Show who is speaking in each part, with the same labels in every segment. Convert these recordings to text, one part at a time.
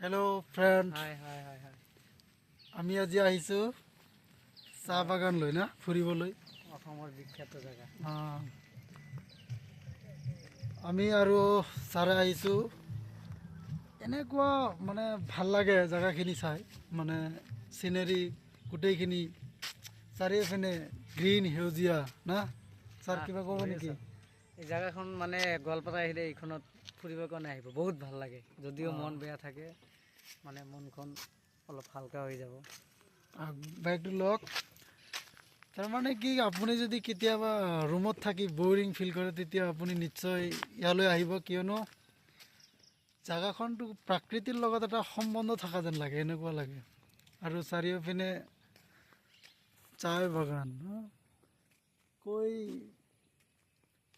Speaker 1: Hello' friend,
Speaker 2: হাই হাই হাই হাই
Speaker 1: আমি আজি আহিছোঁ চাহ বাগান লৈ না ফুৰিবলৈ।
Speaker 2: অসমৰ বিখ্যাত জেগা।
Speaker 1: আমি আৰু ছাৰে আহিছোঁ। এনেকুৱা মানে ভাল লাগে জেগাখিনি চাই, মানে চিনেৰী গোটেইখিনি চাৰিওফালে গ্ৰীণ সেউজীয়া না। ছাৰ কিবা ক'ব নেকি?
Speaker 2: এই জেগাখন মানে গোৱালপাৰা আহিলে এইখনত ফুৰিবৰ কাৰণে আহিব, বহুত ভাল লাগে। যদিও মন বেয়া থাকে মানে মনখন অলপ হালকা হৈ যাব।
Speaker 1: বাইকটো লওক। তাৰমানে কি, আপুনি যদি কেতিয়াবা ৰুমত থাকি বৰিং ফিল কৰে তেতিয়া আপুনি নিশ্চয় ইয়ালৈ আহিব, কিয়নো জেগাখনটো প্ৰাকৃতিৰ লগত এটা সম্বন্ধ থকা যেন লাগে, এনেকুৱা লাগে। আৰু চাৰিওপিনে চাহ বাগান,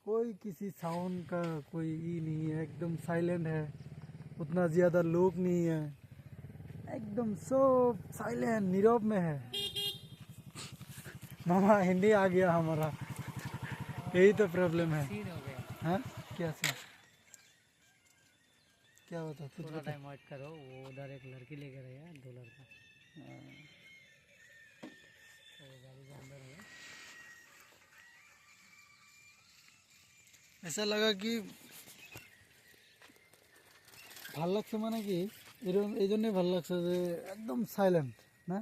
Speaker 1: कोई किसी साउंड का कोई ई नहीं है, एकदम साइलेंट है, उतना ज़्यादा लोग नहीं है, एकदम सब साइलेंट नीरव में है। मामा हिंदी आ गया हमारा, यही तो प्रॉब्लम है।
Speaker 2: सीन हो गया।
Speaker 1: हाँ, क्या सीन, क्या बता कुछ
Speaker 2: थोड़ा
Speaker 1: बता।
Speaker 2: टाइम वेट करो, वो उधर एक लड़की लेकर आया, 2 लड़का। तो गाड़ी के अंदर है।
Speaker 1: ऐसा लगा कि ভাল লাগছে, মানে কি এরকম এই জন্যই ভাল লাগছে যে একদম সাইলেন্ট না,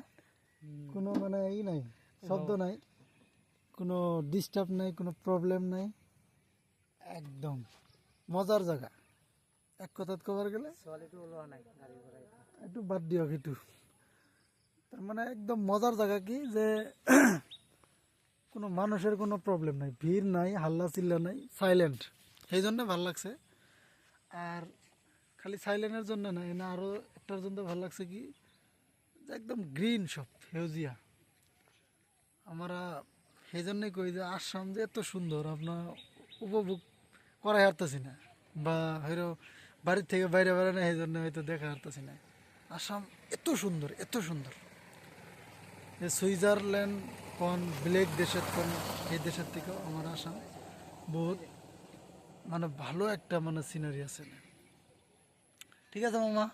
Speaker 1: কোনো মানে ই নাই, শব্দ নাই, কোনো ডিস্টার্ব নাই, কোনো প্রবলেম নাই, একদম মজার জায়গা। এক কথাত কবার গেলে
Speaker 2: ছোৱালীটো ওলোৱা নাই গাড়ী পৰা।
Speaker 1: একটু বাদ দিয়ক এইটো। তার মানে একদম মজার জায়গা কি যে কোনো মানুষের কোনো প্রবলেম নাই, ভিড় নাই, হাল্লা চিল্লা নাই, সাইলেন্ট, সেই জন্য ভাল লাগছে। আর খালি সাইলেন্টের জন্য না, এনে আরও একটার জন্য ভাল লাগছে কি যে একদম গ্রিন, সব সেউজিয়া। আমরা সেই জন্যই কই যে আসাম যে এত সুন্দর আপনার উপভোগ করা হারতেছি না, বা হয়তো বাড়ির থেকে বাইরে বেড়ে না, সেই জন্য হয়তো দেখা হারতেছি না। আসাম এত সুন্দর, এত সুন্দর। সুইজারল্যান্ড কোন ব্লেক দেশের কোন, এই দেশের থেকেও আমার আসাম বহুত মানে ভালো একটা মানে সিনারি আছে। ঠিক আছে মামা।